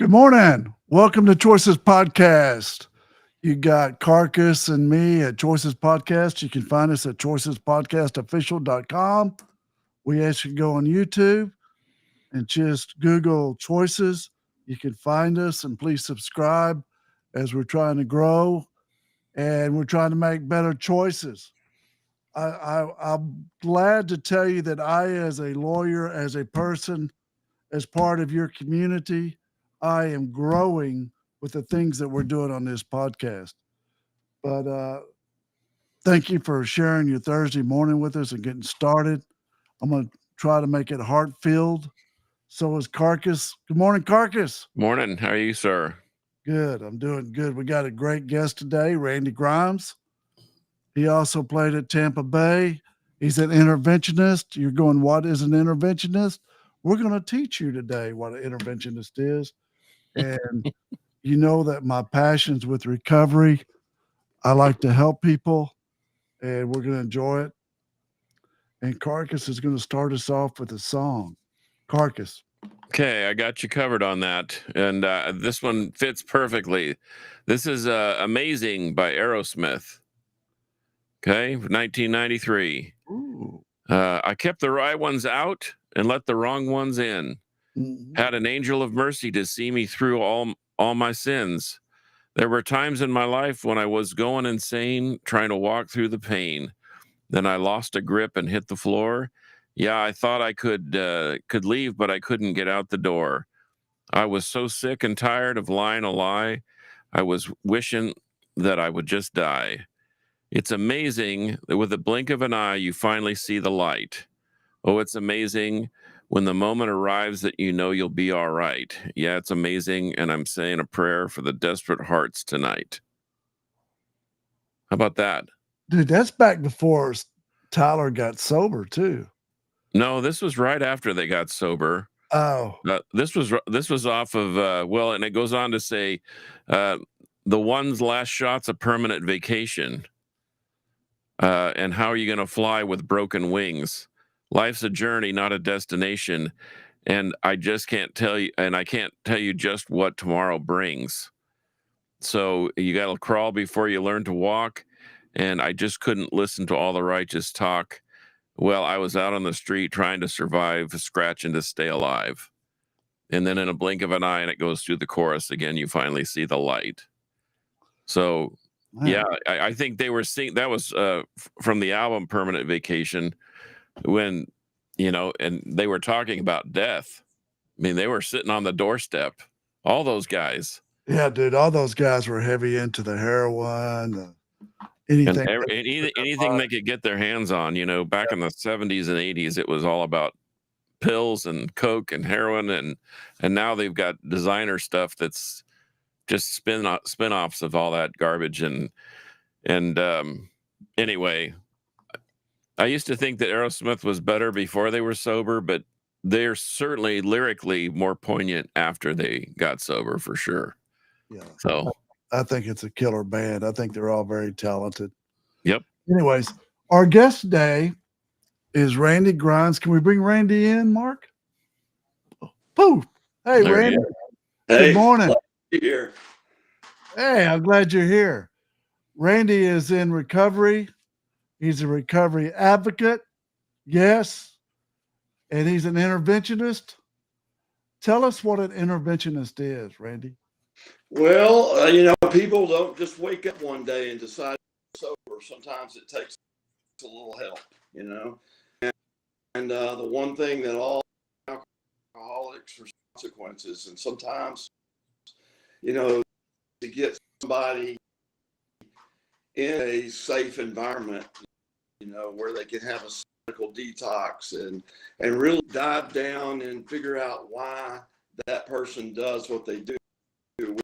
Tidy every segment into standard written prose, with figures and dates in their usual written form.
Good morning. Welcome to Choices Podcast. You got Carcass and me at Choices Podcast. You can find us at choicespodcastofficial.com. We ask you to go on YouTube and just Google Choices. You can find us, and please subscribe as we're trying to grow and we're trying to make better choices. I'm glad to tell you that I, as a lawyer, as a person, as part of your community, I am growing with the things that we're doing on this podcast. But thank you for sharing your Thursday morning with us and getting started. I'm going to try to make it heart-filled. So is Carcass. Good morning, Carcass. Morning. How are you, sir? Good. I'm doing good. We got a great guest today, Randy Grimes. He also played at Tampa Bay. He's an interventionist. You're going, what is an interventionist? We're going to teach you today what an interventionist is. And you know that my passion's with recovery. I like to help people, and we're going to enjoy it. And Carcass is going to start us off with a song. Carcass. Okay, I got you covered on that. And this one fits perfectly. This is Amazing by Aerosmith. Okay, 1993. Ooh. I kept the right ones out and let the wrong ones in. Mhm. Had an angel of mercy to see me through all my sins. There were times in my life when I was going insane, trying to walk through the pain. Then I lost a grip and hit the floor. Yeah, I thought I could leave, but I couldn't get out the door. I was so sick and tired of lying a lie. I was wishing that I would just die. It's amazing that with a blink of an eye, you finally see the light. Oh, it's amazing when the moment arrives that you know you'll be all right. Yeah, it's amazing, and I'm saying a prayer for the desperate hearts tonight. How about that? Dude, that's back before Tyler got sober, too. No, this was right after they got sober. Oh. This was off of well, and it goes on to say, the one's last shot's a permanent vacation. And how are you going to fly with broken wings? Life's a journey, not a destination. And I just can't tell you, and I can't tell you just what tomorrow brings. So you got to crawl before you learn to walk. And I just couldn't listen to all the righteous talk. Well, I was out on the street trying to survive, scratching to stay alive. And then in a blink of an eye, and it goes through the chorus again, you finally see the light. So, Man. yeah, I think they were seeing that was from the album Permanent Vacation when, and they were talking about death. I mean, they were sitting on the doorstep, all those guys. Yeah, dude, all those guys were heavy into the heroin, anything. Anything they could get their hands on, back in the 70s and 80s, it was all about pills and coke and heroin, and now they've got designer stuff that's just spin-offs of all that garbage. And anyway, I used to think that Aerosmith was better before they were sober, but they're certainly lyrically more poignant after they got sober, for sure. Yeah. So I think it's a killer band. I think they're all very talented. Yep. Anyways, our guest today is Randy Grimes. Can we bring Randy in, Mark? Poof. Hey, There Randy. Hey, Good morning. Here. Hey, I'm glad you're here. Randy is in recovery. He's a recovery advocate. Yes. And he's an interventionist. Tell us what an interventionist is, Randy. Well, people don't just wake up one day and decide to be sober. Sometimes it takes a little help, And the one thing that all alcoholics are consequences, and sometimes, to get somebody in a safe environment, where they can have a medical detox and really dive down and figure out why that person does what they do with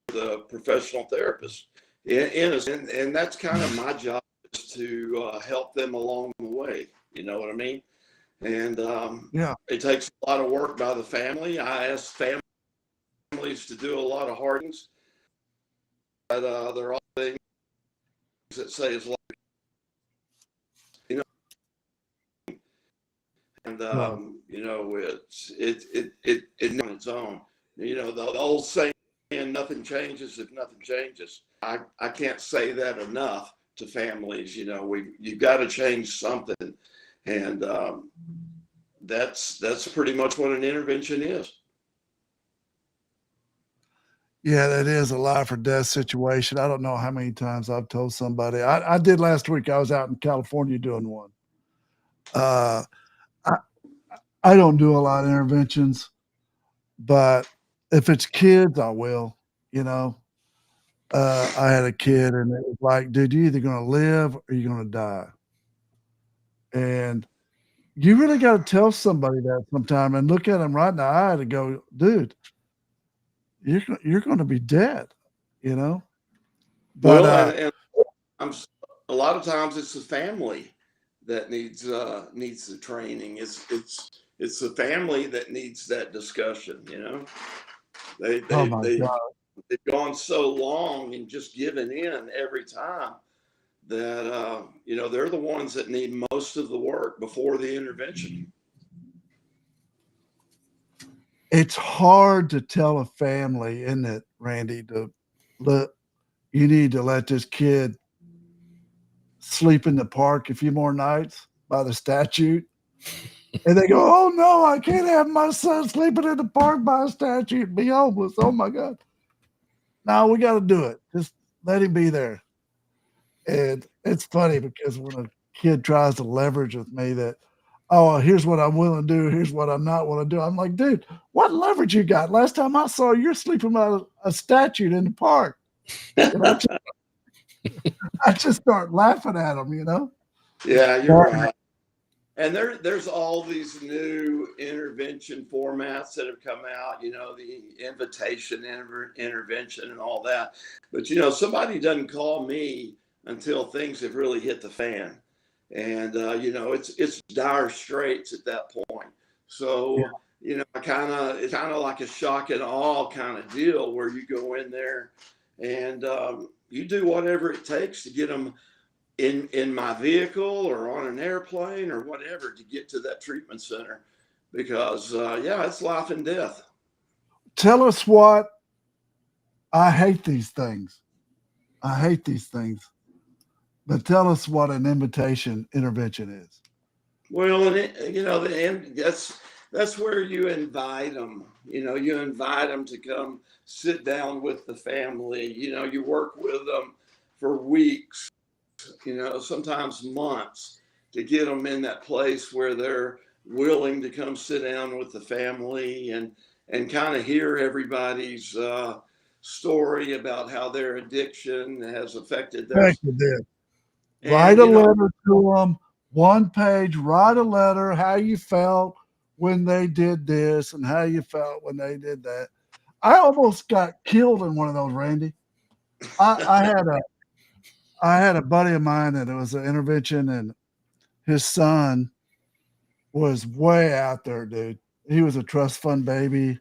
the professional therapist. And that's kind of my job, is to help them along the way. You know what I mean? And It takes a lot of work by the family. I ask families to do a lot of hard things, but there are all things that say it's like, and it's on its own. the old saying, nothing changes if nothing changes. I can't say that enough to families. You've got to change something. And that's pretty much what an intervention is. Yeah, that is a life or death situation. I don't know how many times I've told somebody. I did last week. I was out in California doing one. I don't do a lot of interventions, but if it's kids, I will. I had a kid, and it was like, dude, you're either going to live or you're going to die. And you really got to tell somebody that sometime and look at them right in the eye and go, dude, you're going to be dead, But and a lot of times it's the family that needs the training. It's the family that needs that discussion. They've gone so long and just given in every time that they're the ones that need most of the work before the intervention. It's hard to tell a family, isn't it, Randy, you need to let this kid sleep in the park a few more nights by the statute. And they go, oh, no, I can't have my son sleeping in the park by a statute and be homeless. Oh, my God. No, we got to do it. Just let him be there. And it's funny because when a kid tries to leverage with me that, oh, here's what I'm willing to do, here's what I'm not willing to do. I'm like, dude, what leverage you got? Last time I saw you, you're sleeping by a statute in the park. And I just start laughing at them, Yeah, you're right. And there's all these new intervention formats that have come out, the invitation intervention and all that. But, somebody doesn't call me until things have really hit the fan. And, it's dire straits at that point. So, it's kind of like a shock and awe kind of deal where you go in there and you do whatever it takes to get them in my vehicle or on an airplane or whatever to get to that treatment center because, it's life and death. Tell us what I hate these things. But tell us what an invitation intervention is. Well, and that's where you invite them. You invite them to come sit down with the family. You work with them for weeks, sometimes months to get them in that place where they're willing to come sit down with the family and kind of hear everybody's story about how their addiction has affected their. Write a letter to them, one page, write a letter, how you felt when they did this and how you felt when they did that. I almost got killed in one of those, Randy. I had a buddy of mine that it was an intervention, and his son was way out there, dude. He was a trust fund baby,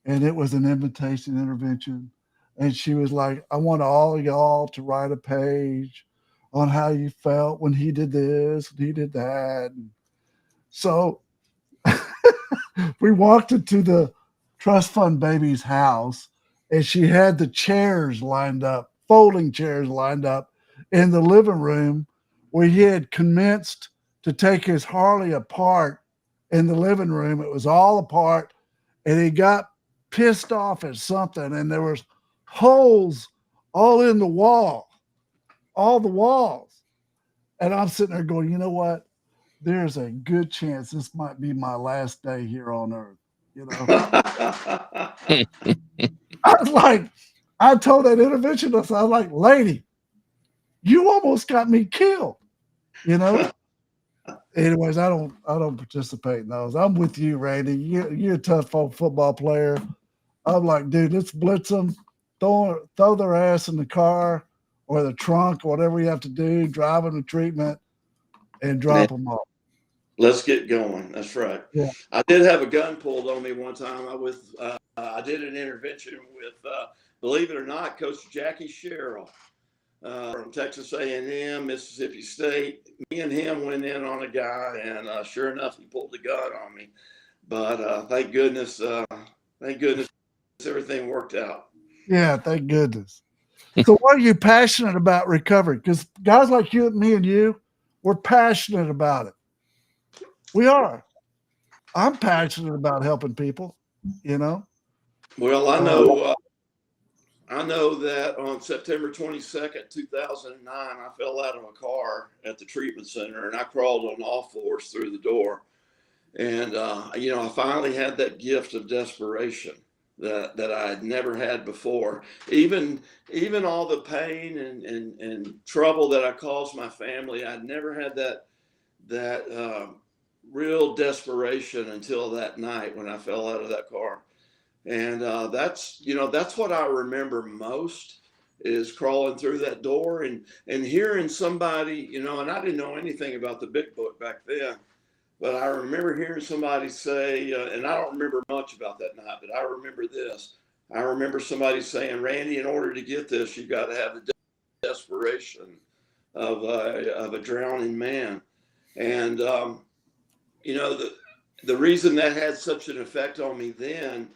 and it was an invitation intervention. And she was like, I want all of y'all to write a page on how you felt when he did this and he did that. And so we walked into the trust fund baby's house, and she had the chairs lined up, folding chairs lined up in the living room where he had commenced to take his Harley apart in the living room. It was all apart, and he got pissed off at something, and there was holes all in the wall, all the walls. And I'm sitting there going, you know what? There's a good chance this might be my last day here on earth. I was like, I told that interventionist, I was like, lady, you almost got me killed. Anyways, I don't participate in those. I'm with you, Randy. You're a tough football player. I'm like, dude, let's blitz them, throw their ass in the car or the trunk, or whatever you have to do, drive them to treatment and drop them off. Let's get going. That's right. Yeah. I did have a gun pulled on me one time. I did an intervention with, believe it or not, Coach Jackie Sherrill from Texas A&M, Mississippi State. Me and him went in on a guy, and sure enough, he pulled the gun on me. But thank goodness everything worked out. Yeah, thank goodness. So why are you passionate about recovery? Because guys like you, me and you, we're passionate about it. We are. I'm passionate about helping people, you know? Well, I know that on September 22nd, 2009, I fell out of a car at the treatment center and I crawled on all fours through the door. And, I finally had that gift of desperation that I had never had before. Even all the pain and trouble that I caused my family, I'd never had that real desperation until that night when I fell out of that car. And that's what I remember most is crawling through that door and hearing somebody, and I didn't know anything about the Big Book back then, but I remember hearing somebody say, and I don't remember much about that night, but I remember this. I remember somebody saying, Randy, in order to get this, you've got to have the desperation of a drowning man. And, the reason that had such an effect on me then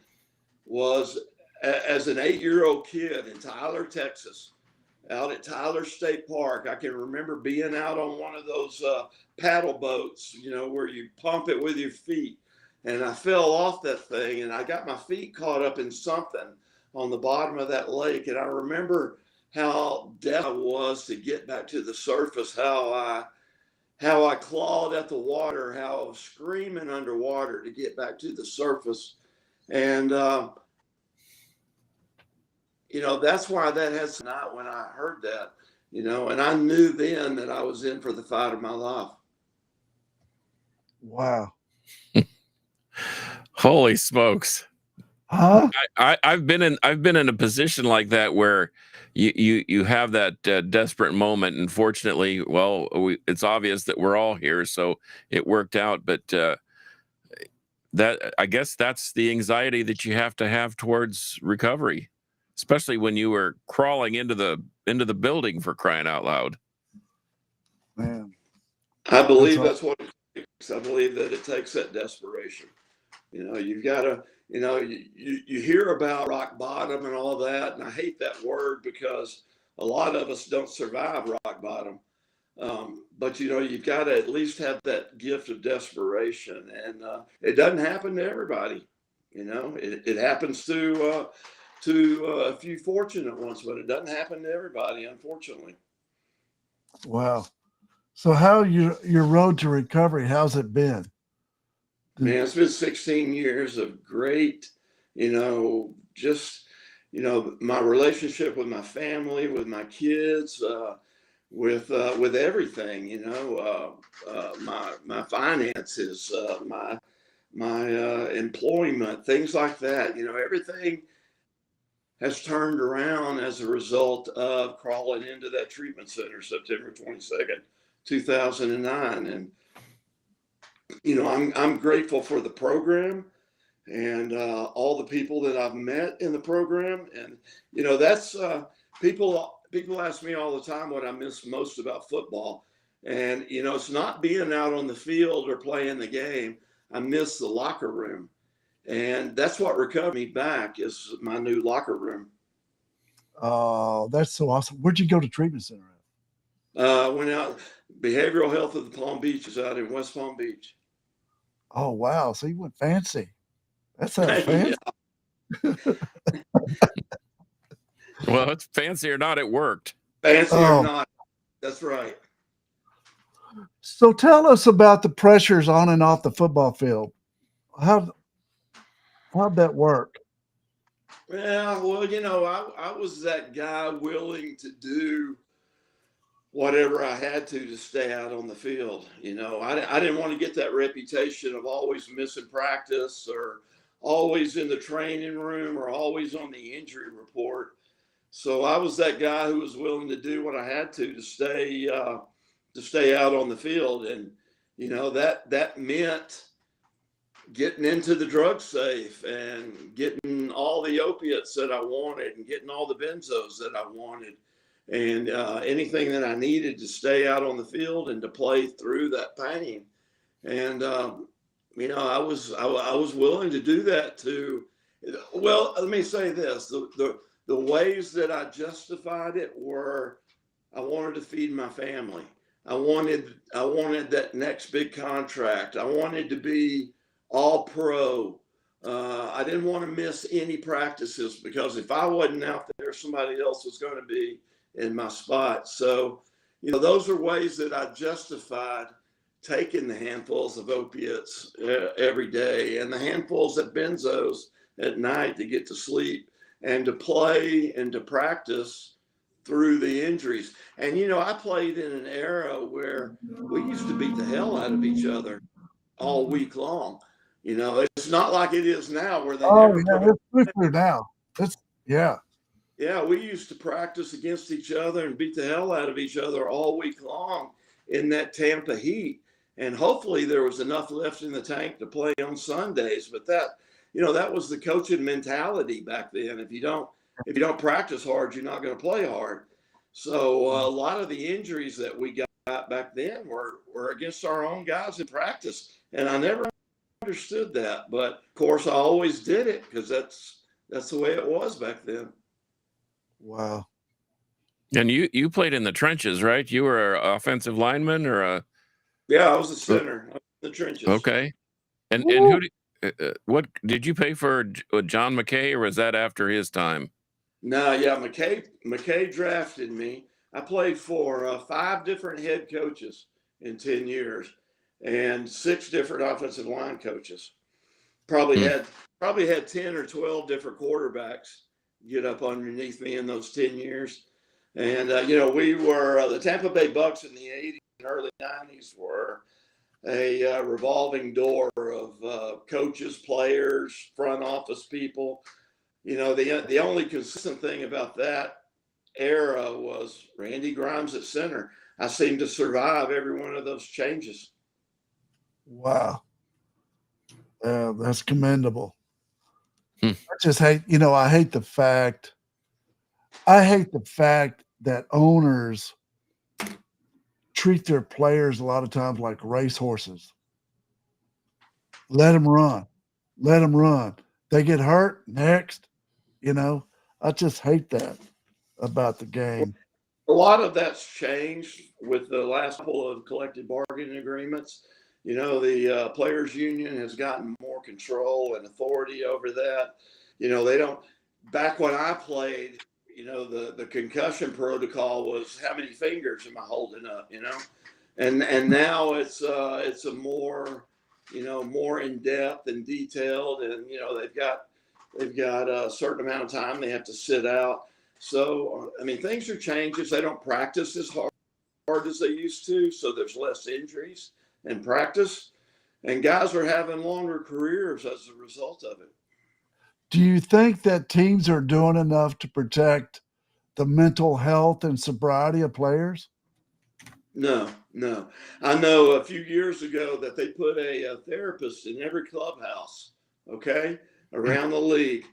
was as an 8-year-old kid in Tyler, Texas, out at Tyler State Park. I can remember being out on one of those paddle boats, where you pump it with your feet. And I fell off that thing and I got my feet caught up in something on the bottom of that lake. And I remember how deaf I was to get back to the surface, how I clawed at the water, how I was screaming underwater to get back to the surface. And, that's why that has not when I heard that, and I knew then that I was in for the fight of my life. Wow. Holy smokes. Huh? I've been in a position like that where you have that desperate moment, and fortunately, it's obvious that we're all here, so it worked out. But that, I guess, that's the anxiety that you have to have towards recovery, especially when you were crawling into the building, for crying out loud. Man, I believe that's what it takes. I believe that it takes that desperation. You've got to. You hear about rock bottom and all that, and I hate that word because a lot of us don't survive rock bottom. But you've got to at least have that gift of desperation, and it doesn't happen to everybody. It happens to a few fortunate ones, but it doesn't happen to everybody, unfortunately. wow. So how your road to recovery, how's it been? Man, it's been 16 years of great, just, my relationship with my family, with my kids, with everything, my finances, my employment, things like that. Everything has turned around as a result of crawling into that treatment center September 22nd, 2009. And I'm grateful for the program and all the people that I've met in the program. And, that's people ask me all the time what I miss most about football. And, it's not being out on the field or playing the game. I miss the locker room. And that's what recovered me back is my new locker room. Oh, that's so awesome. Where'd you go to treatment center at? Went out, behavioral health of the Palm Beach is out in West Palm Beach. Oh, wow. So you went fancy. That sounds fancy. Well, it's fancy or not, it worked. Fancy or not. That's right. So tell us about the pressures on and off the football field. How'd that work? Yeah, well, I was that guy willing to do whatever I had to stay out on the field. I didn't want to get that reputation of always missing practice or always in the training room or always on the injury report. So I was that guy who was willing to do what I had to stay out on the field. And, that meant getting into the drug safe and getting all the opiates that I wanted and getting all the benzos that I wanted and anything that I needed to stay out on the field and to play through that pain. And, I was willing to do that to Well, let me say this: the ways that I justified it were, I wanted to feed my family. I wanted that next big contract. I wanted to be all pro. I didn't want to miss any practices because if I wasn't out there, somebody else was going to be in my spot. So, those are ways that I justified taking the handfuls of opiates every day and the handfuls of benzos at night to get to sleep and to play and to practice through the injuries. And, I played in an era where we used to beat the hell out of each other all week long. It's not like it is now where they never put it's quicker now. Yeah, we used to practice against each other and beat the hell out of each other all week long in that Tampa heat. And hopefully there was enough left in the tank to play on Sundays. But that was the coaching mentality back then. If you don't practice hard, you're not going to play hard. So a lot of the injuries that we got back then were against our own guys in practice. And I never understood that. But of course, I always did it because that's the way it was back then. Wow. And you played in the trenches, right? You were an offensive lineman or a? Yeah, I was a center. I was in the trenches. Okay. And who what did you play for? John McKay, or was that after his time? No, yeah, McKay drafted me. I played for 5 different head coaches in 10 years and 6 different offensive line coaches. Probably had 10 or 12 different quarterbacks get up underneath me in those 10 years. And, we were the Tampa Bay Bucks in the 80s and early 90s were a revolving door of coaches, players, front office people. The only consistent thing about that era was Randy Grimes at center. I seemed to survive every one of those changes. Wow. That's commendable. I just hate, I hate the fact that owners treat their players a lot of times like racehorses. Let them run. They get hurt, next. I just hate that about the game. A lot of that's changed with the last couple of collective bargaining agreements. The players union has gotten more control and authority over that. They don't, back when I played, the concussion protocol was how many fingers am I holding up, and now it's a more, more in depth and detailed, and, they've got a certain amount of time they have to sit out. So, things are changing. They don't practice as hard as they used to. So there's less injuries in practice, and guys are having longer careers as a result of it. Do you think that teams are doing enough to protect the mental health and sobriety of players? No. I know a few years ago that they put a therapist in every clubhouse, okay, around the league.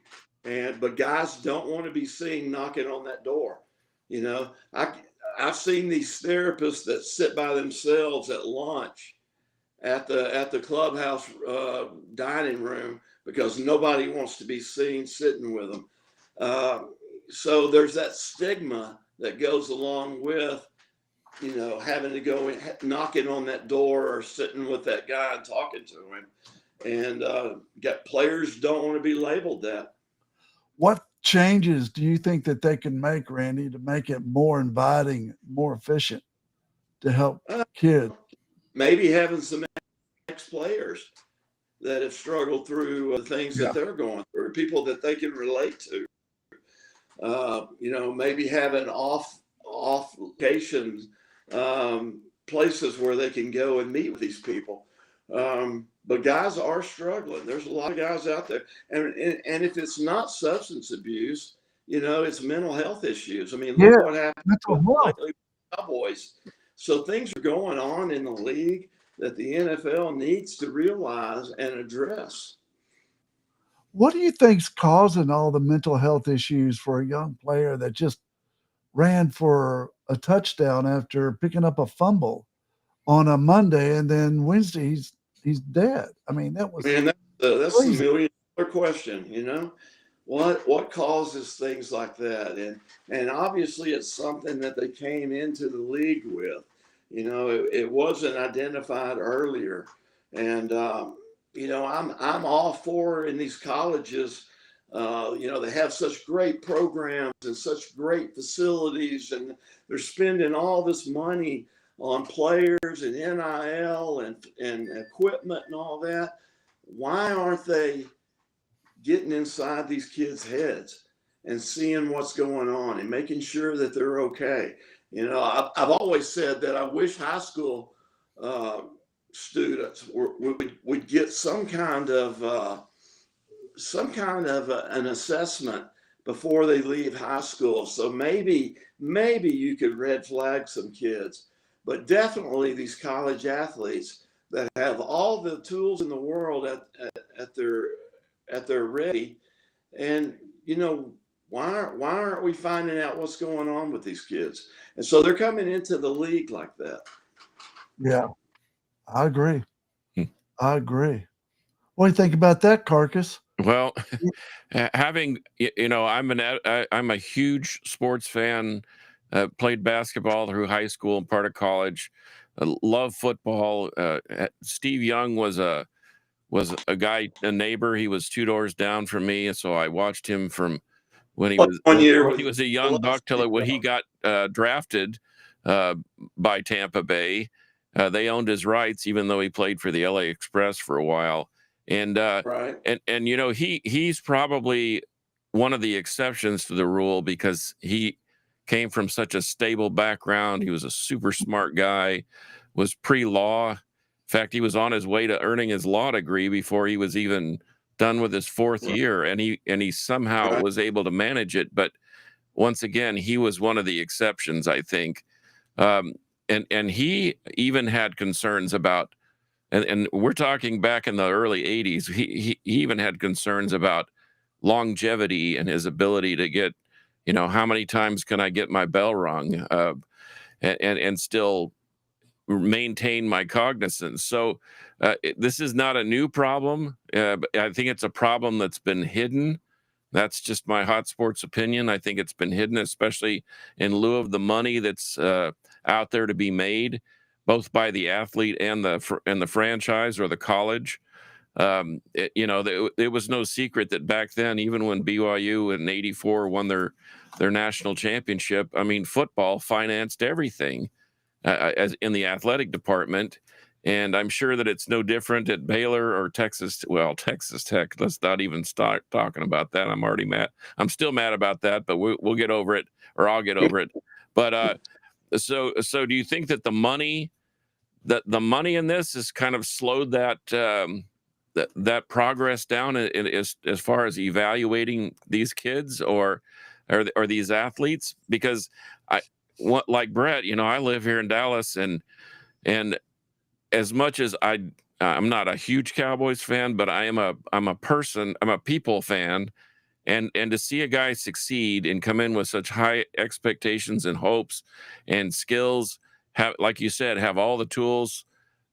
But guys don't want to be seen knocking on that door. I've seen these therapists that sit by themselves at lunch at the clubhouse dining room because nobody wants to be seen sitting with them. So there's that stigma that goes along with, having to go in, knocking on that door or sitting with that guy and talking to him. And players don't want to be labeled that. What changes do you think that they can make, Randy, to make it more inviting, more efficient to help kids? Maybe having some ex-players that have struggled through the things that they're going through, people that they can relate to. Maybe having off location places where they can go and meet with these people. But guys are struggling. There's a lot of guys out there. And if it's not substance abuse, it's mental health issues. Look what happened with Cowboys. So things are going on in the league that the NFL needs to realize and address. What do you think's causing all the mental health issues for a young player that just ran for a touchdown after picking up a fumble on a Monday, and then Wednesday he's dead? That was that's the question, what causes things like that? And obviously it's something that they came into the league with. It wasn't identified earlier. And I'm all for in these colleges, they have such great programs and such great facilities, and they're spending all this money on players and NIL and equipment and all that. Why aren't they getting inside these kids' heads and seeing what's going on and making sure that they're okay? I've always said that I wish high school students would get some kind of an assessment before they leave high school. So maybe you could red flag some kids, but definitely these college athletes that have all the tools in the world at their ready. And why aren't we finding out what's going on with these kids? And so they're coming into the league like that. Yeah, I agree. Hmm. I agree. What do you think about that, Carcass? Well, having, I'm a huge sports fan, played basketball through high school and part of college, love football. Steve Young was a guy, a neighbor. He was 2 doors down from me. And so I watched him from when he was 1 year when he was a young buck till when he got drafted by Tampa Bay. They owned his rights, even though he played for the LA Express for a while. And right. and he's probably one of the exceptions to the rule because he came from such a stable background. He was a super smart guy, was pre-law. In fact, he was on his way to earning his law degree before he was even done with his fourth year, and he somehow was able to manage it. But once again, he was one of the exceptions, I think. And he even had concerns about, and we're talking back in the early 80s, he even had concerns about longevity and his ability to get, how many times can I get my bell rung and still maintain my cognizance. So this is not a new problem. But I think it's a problem that's been hidden. That's just my hot sports opinion. I think it's been hidden, especially in lieu of the money that's out there to be made, both by the athlete and the franchise or the college. It was no secret that back then, even when BYU in '84 won their national championship, I mean, football financed everything as in the athletic department. And I'm sure that it's no different at Baylor or Texas Tech. Let's not even start talking about that. I'm already mad. I'm still mad about that, but we'll get over it, or I'll get over it. But so do you think that the money in this has kind of slowed that that progress down as far as evaluating these kids or these athletes? Because like Brett, I live here in Dallas, and as much as I'm not a huge Cowboys fan, but I'm a people fan, and to see a guy succeed and come in with such high expectations and hopes and skills, like you said, have all the tools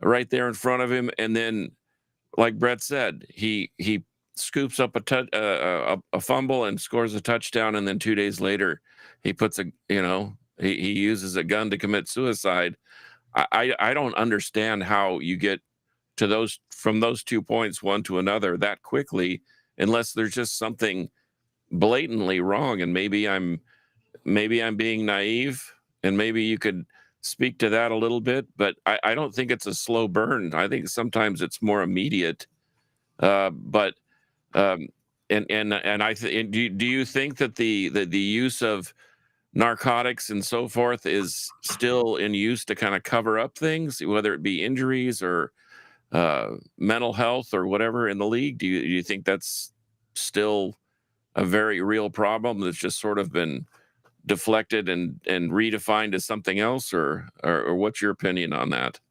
right there in front of him, and then, like Brett said, he scoops up a fumble and scores a touchdown, and then 2 days later he puts he uses a gun to commit suicide. I don't understand how you get to from those 2 points, one to another, that quickly, unless there's just something blatantly wrong. And maybe I'm being naive, and maybe you could speak to that a little bit. But I don't think it's a slow burn. I think sometimes it's more immediate. Do you think that the use of narcotics and so forth is still in use to kind of cover up things, whether it be injuries or mental health or whatever in the league? Do you think that's still a very real problem that's just sort of been deflected and redefined as something else, or what's your opinion on that?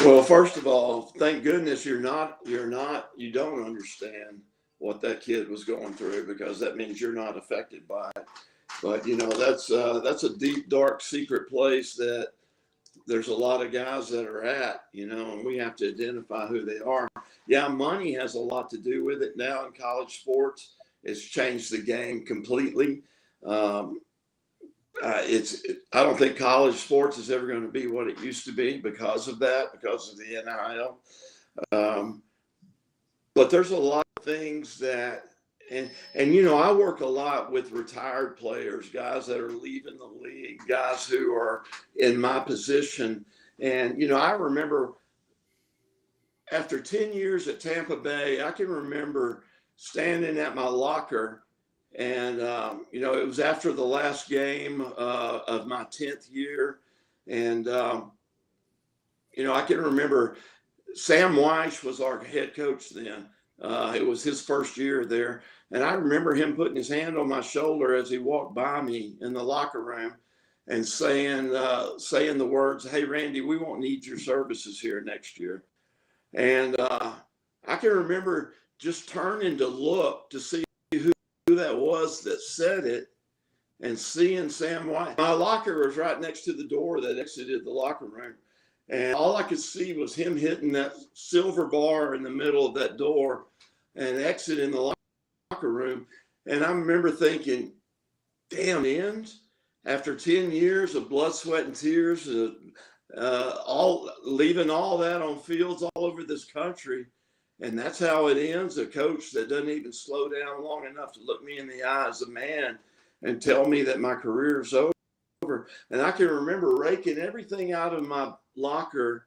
Well, first of all, thank goodness you don't understand what that kid was going through, because that means you're not affected by it. But that's a deep, dark, secret place that there's a lot of guys that are at, and we have to identify who they are. Yeah, money has a lot to do with it now in college sports. It's changed the game completely. I don't think college sports is ever going to be what it used to be because of that, because of the NIL. But there's a lot of things that, and I work a lot with retired players, guys that are leaving the league, guys who are in my position. And, I remember after 10 years at Tampa Bay, I can remember standing at my locker, and, it was after the last game of my 10th year. And, I can remember Sam Weish was our head coach then. It was his first year there. And I remember him putting his hand on my shoulder as he walked by me in the locker room and saying the words, "Hey, Randy, we won't need your services here next year." And I can remember just turning to look to see who that was that said it, and seeing Sam White. My locker was right next to the door that exited the locker room. And all I could see was him hitting that silver bar in the middle of that door and exiting the locker room. And I remember thinking, damn, ends after 10 years of blood, sweat, and tears, all leaving all that on fields all over this country. And that's how it ends. A coach that doesn't even slow down long enough to look me in the eye as a man and tell me that my career is over. And I can remember raking everything out of my locker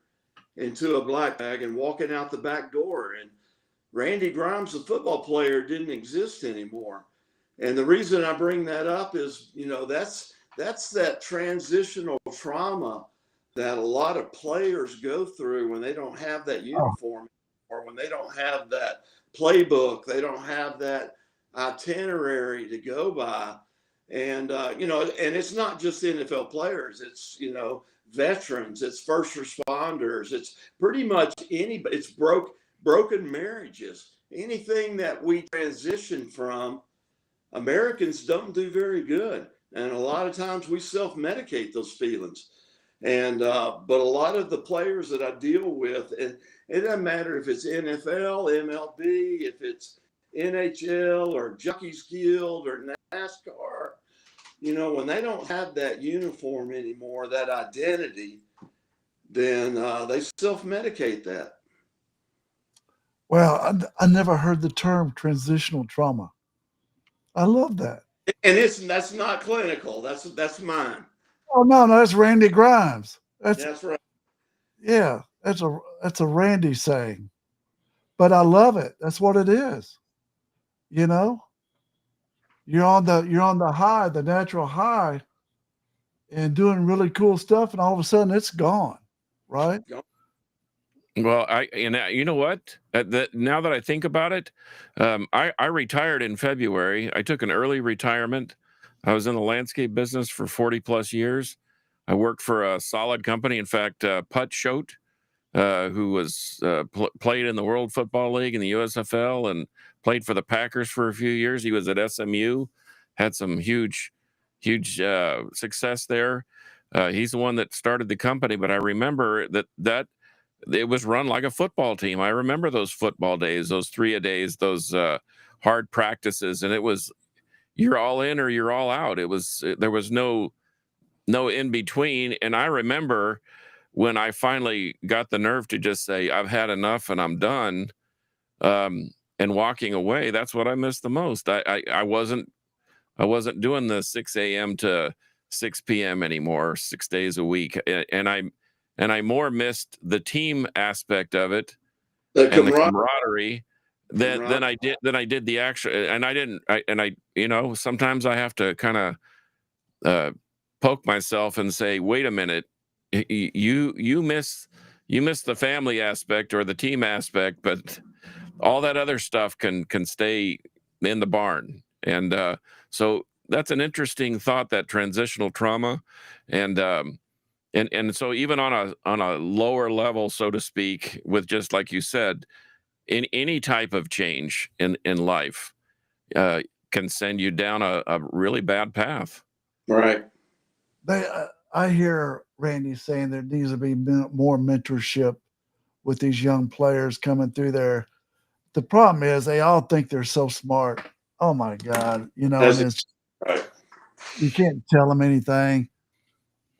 into a black bag and walking out the back door. And Randy Grimes, the football player, didn't exist anymore. And the reason I bring that up is, that's that transitional trauma that a lot of players go through when they don't have that uniform, or when they don't have that playbook, they don't have that itinerary to go by. And, and it's not just NFL players, it's, veterans, it's first responders, it's pretty much anybody, it's broken marriages, anything that we transition from. Americans don't do very good. And a lot of times we self-medicate those feelings. And, but a lot of the players that I deal with, and it doesn't matter if it's NFL, MLB, if it's NHL or Jockey's Guild or NASCAR, when they don't have that uniform anymore, that identity, then they self-medicate that. Well, I never heard the term transitional trauma. I love that. And that's not clinical. That's mine. Oh no, that's Randy Grimes. That's right. Yeah, that's a Randy saying. But I love it. That's what it is. You're on the high, the natural high, and doing really cool stuff, and all of a sudden it's gone, right? Well, you know what? Now that I think about it, I retired in February. I took an early retirement. I was in the landscape business for 40 plus years. I worked for a solid company. In fact, Putt Schote, who was played in the World Football League and the USFL, and played for the Packers for a few years. He was at SMU, had some huge success there. He's the one that started the company. But I remember that it was run like a football team. I remember those football days, those 3-a-days, those hard practices, and it was you're all in or you're all out. There was no in between. And I remember when I finally got the nerve to just say, I've had enough and I'm done, and walking away, that's what I missed the most. I wasn't doing the 6 a.m. to 6 p.m. anymore, 6 days a week. And I more missed the team aspect of it, and the camaraderie than I did the actual. And I sometimes I have to kind of poke myself and say, wait a minute, you miss the family aspect or the team aspect, but all that other stuff can stay in the barn. And so that's an interesting thought, that transitional trauma. And so even on a lower level, so to speak, with just like you said, in any type of change in life can send you down a really bad path. Right. I hear Randy saying there needs to be more mentorship with these young players coming through there. The problem is they all think they're so smart. Oh my God. You know, That's and it's, right. you can't tell them anything.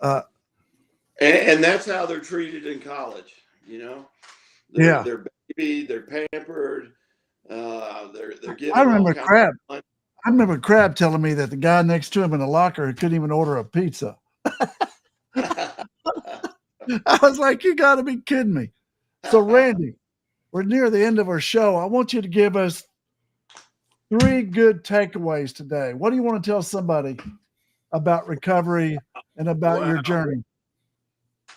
And that's how they're treated in college. You know, Yeah. they're baby, they're pampered, they're I given all remember kinds Crab. of money. I remember Crab telling me that the guy next to him in the locker couldn't even order a pizza. I was like, you got to be kidding me. So, Randy, we're near the end of our show. I want you to give us 3 good takeaways today. What do you want to tell somebody about recovery and about your Wow. journey?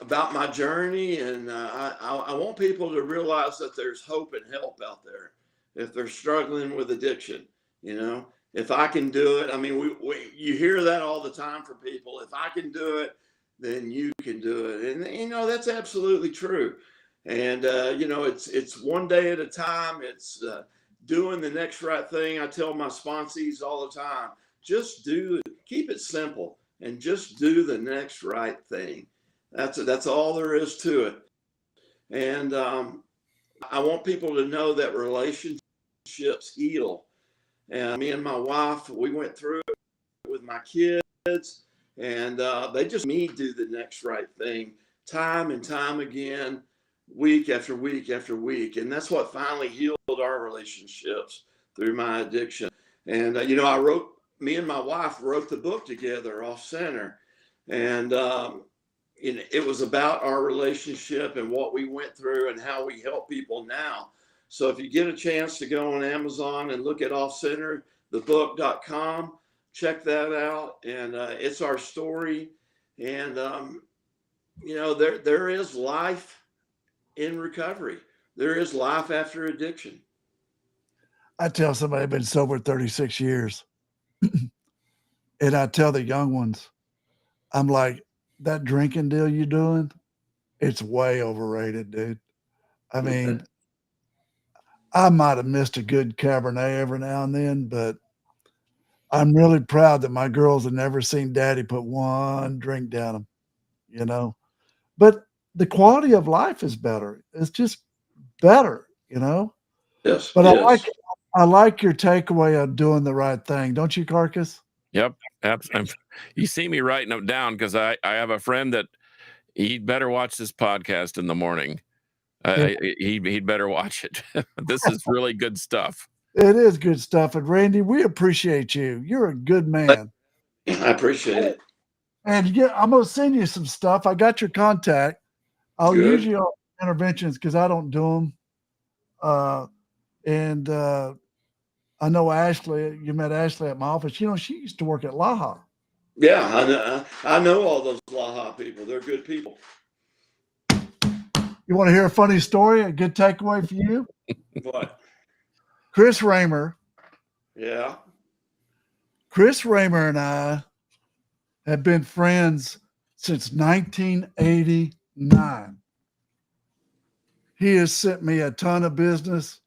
About my journey, and I want people to realize that there's hope and help out there if they're struggling with addiction. You know, if I can do it, I mean, you hear that all the time from people. If I can do it, then you can do it, and you know that's absolutely true. And you know, it's one day at a time. It's doing the next right thing. I tell my sponsees all the time, just keep it simple, and just do the next right thing. That's all there is to it. And I want people to know that relationships heal. And me and my wife, we went through it with my kids, and they just me do the next right thing time and time again, week after week after week. And that's what finally healed our relationships through my addiction. And, you know, me and my wife wrote the book together, Off Center. And, it was about our relationship and what we went through and how we help people now. So if you get a chance to go on Amazon and look at offcenterthebook.com, check that out. And it's our story. And, you know, there is life in recovery. There is life after addiction. I tell somebody I've been sober 36 years, and I tell the young ones, I'm like, that drinking deal you doing, it's way overrated, dude. I mean, I might have missed a good Cabernet every now and then, but I'm really proud that my girls have never seen daddy put one drink down them, you know. But the quality of life is better. It's just better, you know. Yes. But Yes. I like your takeaway of doing the right thing. Don't you, Carcass? Yep. You see me writing them down because I have a friend that he'd better watch this podcast in the morning. He'd better watch it. This is really good stuff. It is good stuff. And Randy, we appreciate you. You're a good man. I appreciate it. And yeah, I'm going to send you some stuff. I got your contact. I'll Good. use you on interventions because I don't do them. And I know Ashley, you met Ashley at my office. You know, she used to work at Laha. Yeah, I know all those Laha people. They're good people. You want to hear a funny story? A good takeaway for you? What? Chris Raymer. Yeah. Chris Raymer and I have been friends since 1989. He has sent me a ton of business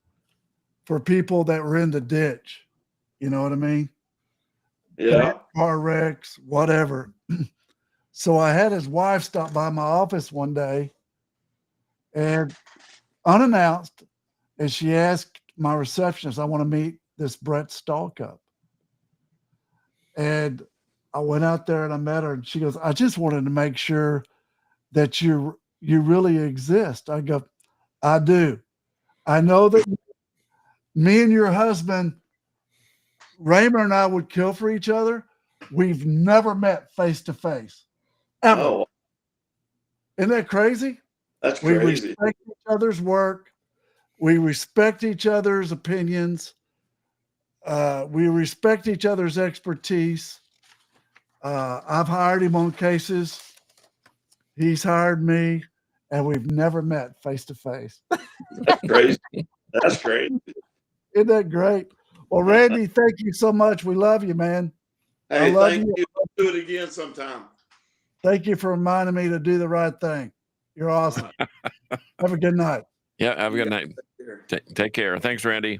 for people that were in the ditch. You know what I mean? Yeah. Car wrecks, whatever. So I had his wife stop by my office one day and unannounced, and she asked my receptionist, I want to meet this Brett Stallcup. And I went out there and I met her, and she goes, I just wanted to make sure that you really exist. I go, I do. I know that me and your husband, Raymer, and I would kill for each other. We've never met face to face, ever. Oh, Isn't that crazy? that's We crazy. respect each other's work. We respect each other's opinions. We respect each other's expertise. I've hired him on cases. He's hired me, and we've never met face to face. That's crazy. That's great. Isn't that great? Well, Randy, thank you so much. We love you, man. Hey, I love thank you. you. Let's do it again sometime. Thank you for reminding me to do the right thing. You're awesome. Have a good night. Yeah. Have a good night. Here. Take care. Thanks, Randy.